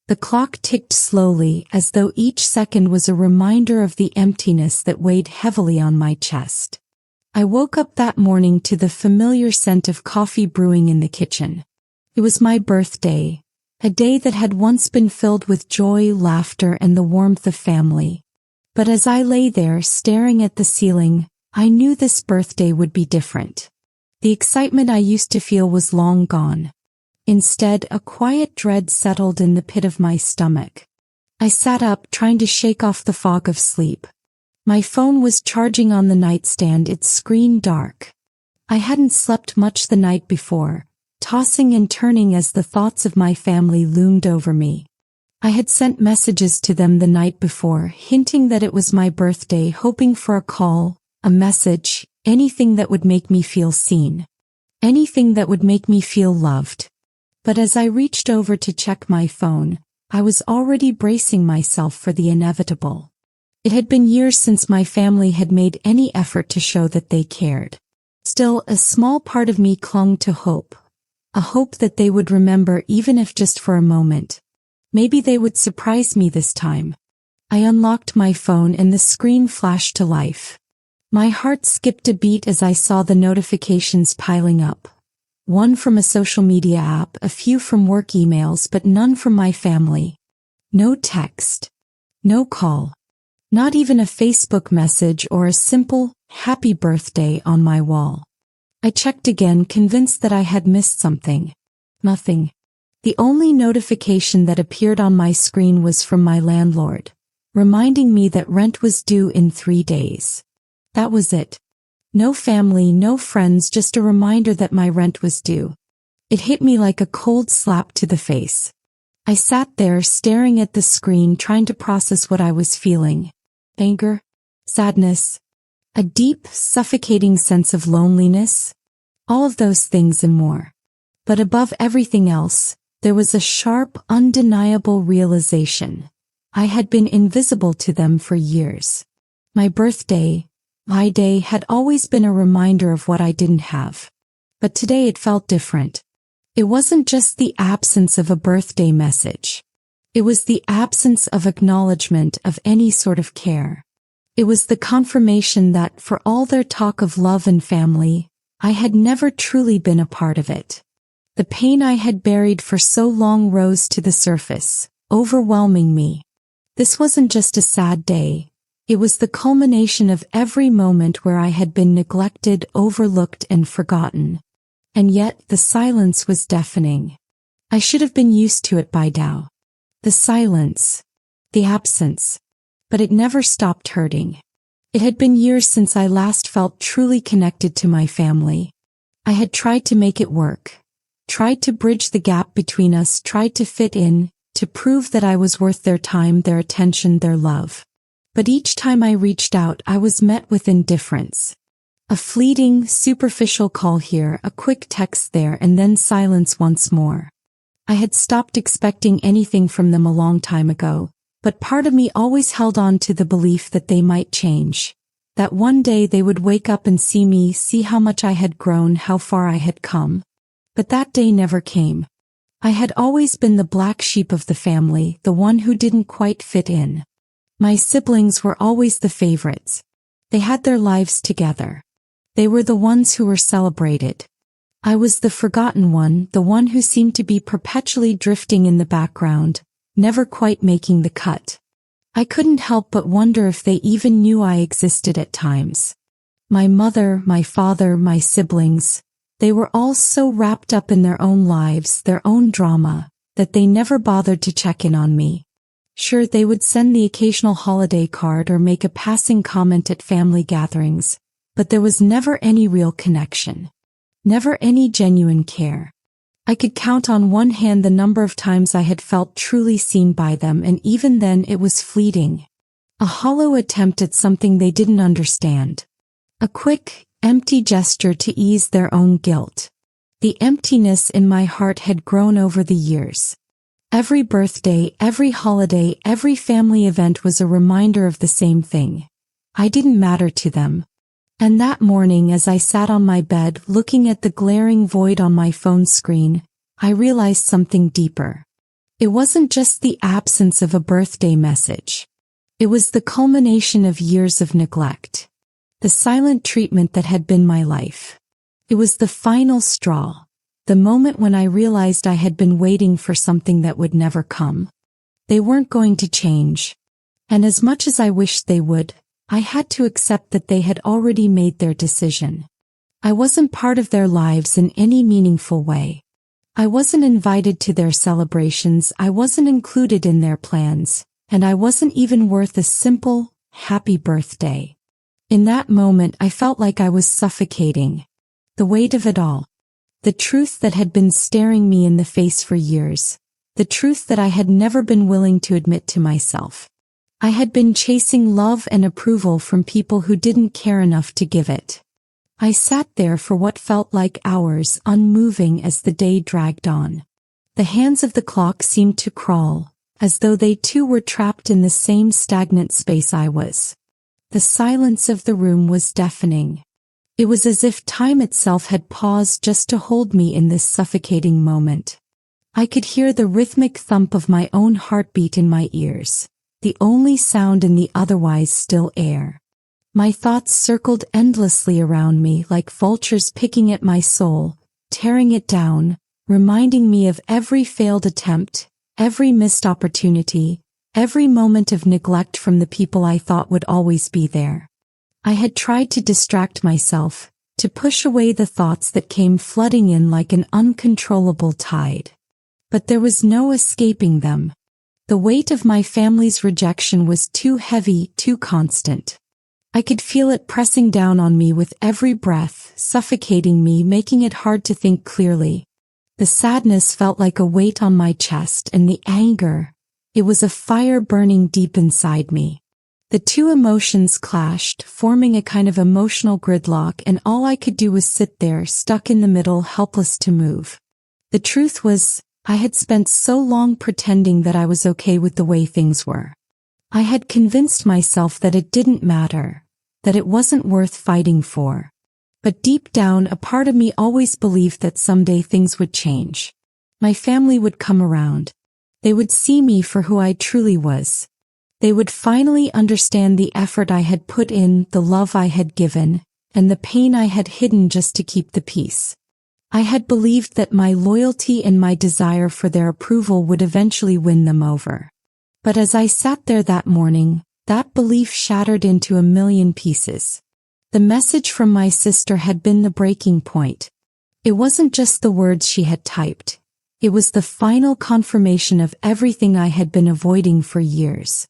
The clock ticked slowly, as though each second was a reminder of the emptiness that weighed heavily on my chest. I woke up that morning to the familiar scent of coffee brewing in the kitchen. It was my birthday, a day that had once been filled with joy, laughter, and the warmth of family. But as I lay there staring at the ceiling, I knew this birthday would be different. The excitement I used to feel was long gone. Instead, a quiet dread settled in the pit of my stomach. I sat up, trying to shake off the fog of sleep. My phone was charging on the nightstand, its screen dark. I hadn't slept much the night before, tossing and turning as the thoughts of my family loomed over me. I had sent messages to them the night before, hinting that it was my birthday, hoping for a call, a message, anything that would make me feel seen. Anything that would make me feel loved. But as I reached over to check my phone, I was already bracing myself for the inevitable. It had been years since my family had made any effort to show that they cared. Still, a small part of me clung to hope. A hope that they would remember, even if just for a moment. Maybe they would surprise me this time. I unlocked my phone and the screen flashed to life. My heart skipped a beat as I saw the notifications piling up. One from a social media app, a few from work emails, but none from my family. No text. No call. Not even a Facebook message or a simple, happy birthday on my wall. I checked again, convinced that I had missed something. Nothing. The only notification that appeared on my screen was from my landlord, reminding me that rent was due in 3 days. That was it. No family, no friends, just a reminder that my rent was due. It hit me like a cold slap to the face. I sat there staring at the screen, trying to process what I was feeling. Anger, sadness, a deep, suffocating sense of loneliness, all of those things and more. But above everything else, there was a sharp, undeniable realization. I had been invisible to them for years. My birthday, my day, had always been a reminder of what I didn't have. But today it felt different. It wasn't just the absence of a birthday message. It was the absence of acknowledgement of any sort of care. It was the confirmation that, for all their talk of love and family, I had never truly been a part of it. The pain I had buried for so long rose to the surface, overwhelming me. This wasn't just a sad day. It was the culmination of every moment where I had been neglected, overlooked, and forgotten. And yet the silence was deafening. I should have been used to it by now. The silence. The absence. But it never stopped hurting. It had been years since I last felt truly connected to my family. I had tried to make it work. Tried to bridge the gap between us, tried to fit in, to prove that I was worth their time, their attention, their love. But each time I reached out, I was met with indifference. A fleeting, superficial call here, a quick text there, and then silence once more. I had stopped expecting anything from them a long time ago, but part of me always held on to the belief that they might change. That one day they would wake up and see me, see how much I had grown, how far I had come. But that day never came. I had always been the black sheep of the family, the one who didn't quite fit in. My siblings were always the favorites. They had their lives together. They were the ones who were celebrated. I was the forgotten one, the one who seemed to be perpetually drifting in the background, never quite making the cut. I couldn't help but wonder if they even knew I existed at times. My mother, my father, my siblings, they were all so wrapped up in their own lives, their own drama, that they never bothered to check in on me. Sure, they would send the occasional holiday card or make a passing comment at family gatherings, but there was never any real connection. Never any genuine care. I could count on one hand the number of times I had felt truly seen by them, and even then it was fleeting. A hollow attempt at something they didn't understand. A quick, empty gesture to ease their own guilt. The emptiness in my heart had grown over the years. Every birthday, every holiday, every family event was a reminder of the same thing. I didn't matter to them. And that morning, as I sat on my bed looking at the glaring void on my phone screen, I realized something deeper. It wasn't just the absence of a birthday message. It was the culmination of years of neglect. The silent treatment that had been my life. It was the final straw. The moment when I realized I had been waiting for something that would never come. They weren't going to change. And as much as I wished they would, I had to accept that they had already made their decision. I wasn't part of their lives in any meaningful way. I wasn't invited to their celebrations, I wasn't included in their plans, and I wasn't even worth a simple, happy birthday. In that moment I felt like I was suffocating. The weight of it all. The truth that had been staring me in the face for years. The truth that I had never been willing to admit to myself. I had been chasing love and approval from people who didn't care enough to give it. I sat there for what felt like hours, unmoving as the day dragged on. The hands of the clock seemed to crawl, as though they too were trapped in the same stagnant space I was. The silence of the room was deafening. It was as if time itself had paused just to hold me in this suffocating moment. I could hear the rhythmic thump of my own heartbeat in my ears, the only sound in the otherwise still air. My thoughts circled endlessly around me like vultures picking at my soul, tearing it down, reminding me of every failed attempt, every missed opportunity, every moment of neglect from the people I thought would always be there. I had tried to distract myself, to push away the thoughts that came flooding in like an uncontrollable tide. But there was no escaping them. The weight of my family's rejection was too heavy, too constant. I could feel it pressing down on me with every breath, suffocating me, making it hard to think clearly. The sadness felt like a weight on my chest, and the anger, it was a fire burning deep inside me. The two emotions clashed, forming a kind of emotional gridlock, and all I could do was sit there, stuck in the middle, helpless to move. The truth was, I had spent so long pretending that I was okay with the way things were. I had convinced myself that it didn't matter, that it wasn't worth fighting for. But deep down, a part of me always believed that someday things would change. My family would come around. They would see me for who I truly was. They would finally understand the effort I had put in, the love I had given, and the pain I had hidden just to keep the peace. I had believed that my loyalty and my desire for their approval would eventually win them over. But as I sat there that morning, that belief shattered into a million pieces. The message from my sister had been the breaking point. It wasn't just the words she had typed. It was the final confirmation of everything I had been avoiding for years.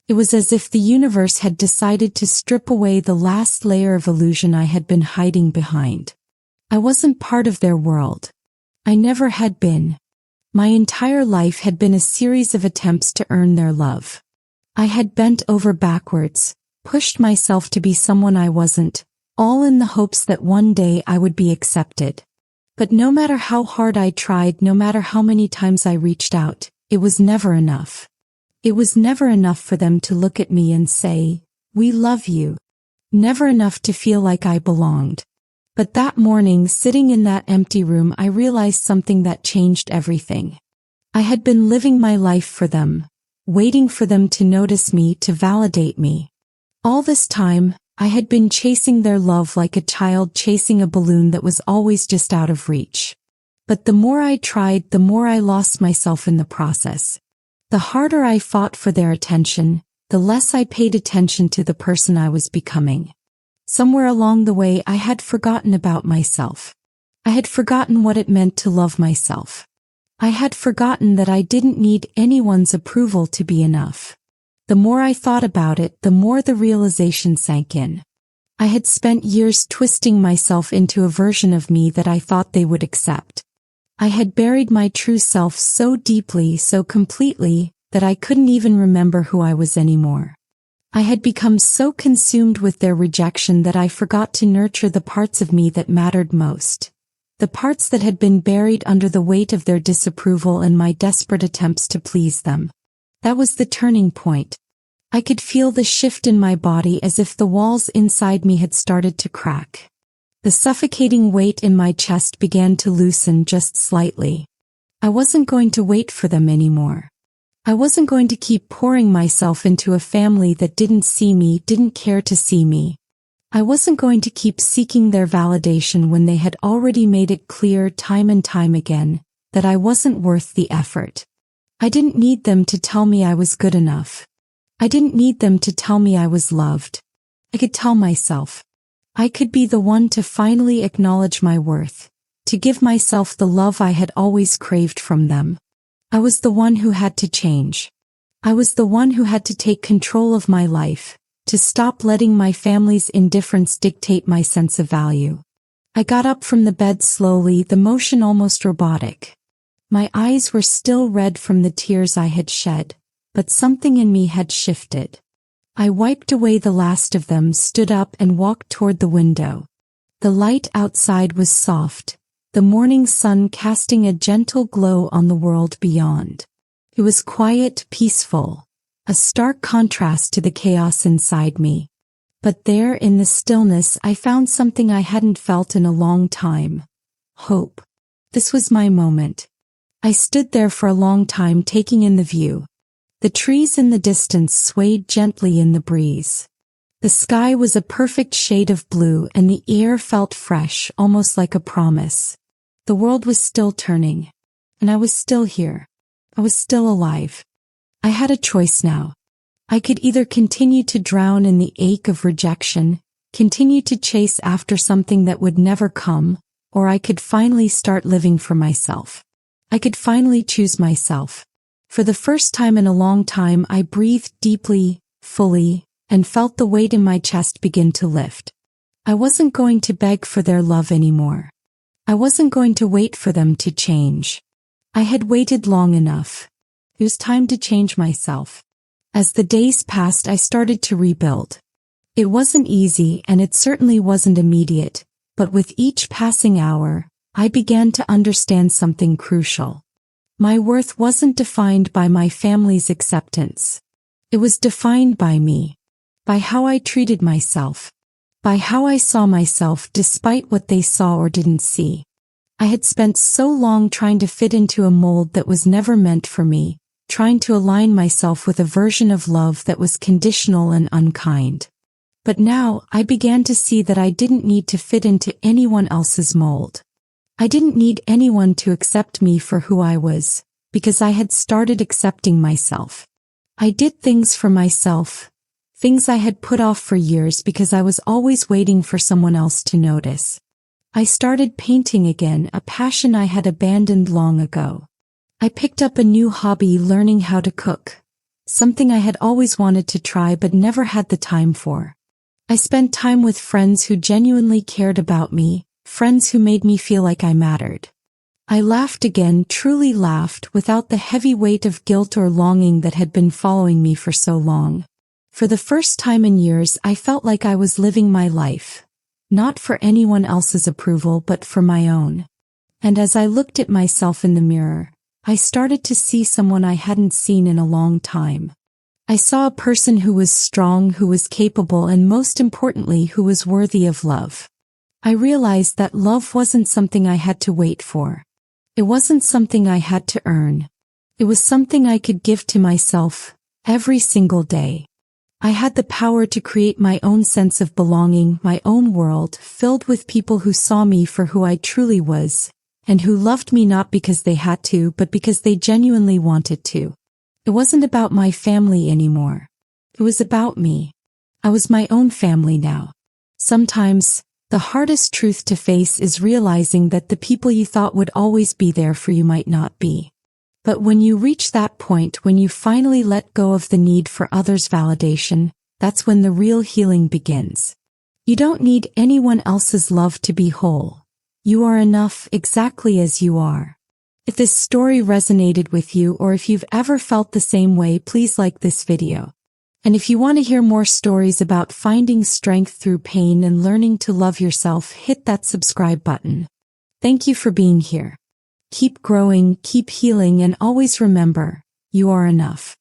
It was as if the universe had decided to strip away the last layer of illusion I had been hiding behind. I wasn't part of their world. I never had been. My entire life had been a series of attempts to earn their love. I had bent over backwards, pushed myself to be someone I wasn't, all in the hopes that one day I would be accepted. But no matter how hard I tried, no matter how many times I reached out, it was never enough. It was never enough for them to look at me and say, "We love you." Never enough to feel like I belonged. But that morning, sitting in that empty room, I realized something that changed everything. I had been living my life for them, waiting for them to notice me, to validate me. All this time, I had been chasing their love like a child chasing a balloon that was always just out of reach. But the more I tried, the more I lost myself in the process. The harder I fought for their attention, the less I paid attention to the person I was becoming. Somewhere along the way, I had forgotten about myself. I had forgotten what it meant to love myself. I had forgotten that I didn't need anyone's approval to be enough. The more I thought about it, the more the realization sank in. I had spent years twisting myself into a version of me that I thought they would accept. I had buried my true self so deeply, so completely, that I couldn't even remember who I was anymore. I had become so consumed with their rejection that I forgot to nurture the parts of me that mattered most. The parts that had been buried under the weight of their disapproval and my desperate attempts to please them. That was the turning point. I could feel the shift in my body as if the walls inside me had started to crack. The suffocating weight in my chest began to loosen just slightly. I wasn't going to wait for them anymore. I wasn't going to keep pouring myself into a family that didn't see me, didn't care to see me. I wasn't going to keep seeking their validation when they had already made it clear time and time again that I wasn't worth the effort. I didn't need them to tell me I was good enough. I didn't need them to tell me I was loved. I could tell myself. I could be the one to finally acknowledge my worth, to give myself the love I had always craved from them. I was the one who had to change. I was the one who had to take control of my life, to stop letting my family's indifference dictate my sense of value. I got up from the bed slowly, the motion almost robotic. My eyes were still red from the tears I had shed, but something in me had shifted. I wiped away the last of them, stood up and walked toward the window. The light outside was soft, the morning sun casting a gentle glow on the world beyond. It was quiet, peaceful, a stark contrast to the chaos inside me. But there in the stillness I found something I hadn't felt in a long time. Hope. This was my moment. I stood there for a long time taking in the view. The trees in the distance swayed gently in the breeze. The sky was a perfect shade of blue and the air felt fresh, almost like a promise. The world was still turning. And I was still here. I was still alive. I had a choice now. I could either continue to drown in the ache of rejection, continue to chase after something that would never come, or I could finally start living for myself. I could finally choose myself. For the first time in a long time, I breathed deeply, fully, and felt the weight in my chest begin to lift. I wasn't going to beg for their love anymore. I wasn't going to wait for them to change. I had waited long enough. It was time to change myself. As the days passed, I started to rebuild. It wasn't easy and it certainly wasn't immediate, but with each passing hour, I began to understand something crucial. My worth wasn't defined by my family's acceptance. It was defined by me, by how I treated myself, by how I saw myself despite what they saw or didn't see. I had spent so long trying to fit into a mold that was never meant for me, trying to align myself with a version of love that was conditional and unkind. But now I began to see that I didn't need to fit into anyone else's mold. I didn't need anyone to accept me for who I was, because I had started accepting myself. I did things for myself, things I had put off for years because I was always waiting for someone else to notice. I started painting again, a passion I had abandoned long ago. I picked up a new hobby, learning how to cook, something I had always wanted to try but never had the time for. I spent time with friends who genuinely cared about me, friends who made me feel like I mattered. I laughed again, truly laughed, without the heavy weight of guilt or longing that had been following me for so long. For the first time in years, I felt like I was living my life, not for anyone else's approval but for my own. And as I looked at myself in the mirror, I started to see someone I hadn't seen in a long time. I saw a person who was strong, who was capable, and most importantly, who was worthy of love. I realized that love wasn't something I had to wait for. It wasn't something I had to earn. It was something I could give to myself every single day. I had the power to create my own sense of belonging, my own world, filled with people who saw me for who I truly was, and who loved me not because they had to, but because they genuinely wanted to. It wasn't about my family anymore. It was about me. I was my own family now. Sometimes, the hardest truth to face is realizing that the people you thought would always be there for you might not be. But when you reach that point, when you finally let go of the need for others' validation, that's when the real healing begins. You don't need anyone else's love to be whole. You are enough exactly as you are. If this story resonated with you, or if you've ever felt the same way, please like this video. And if you want to hear more stories about finding strength through pain and learning to love yourself, hit that subscribe button. Thank you for being here. Keep growing, keep healing, and always remember, you are enough.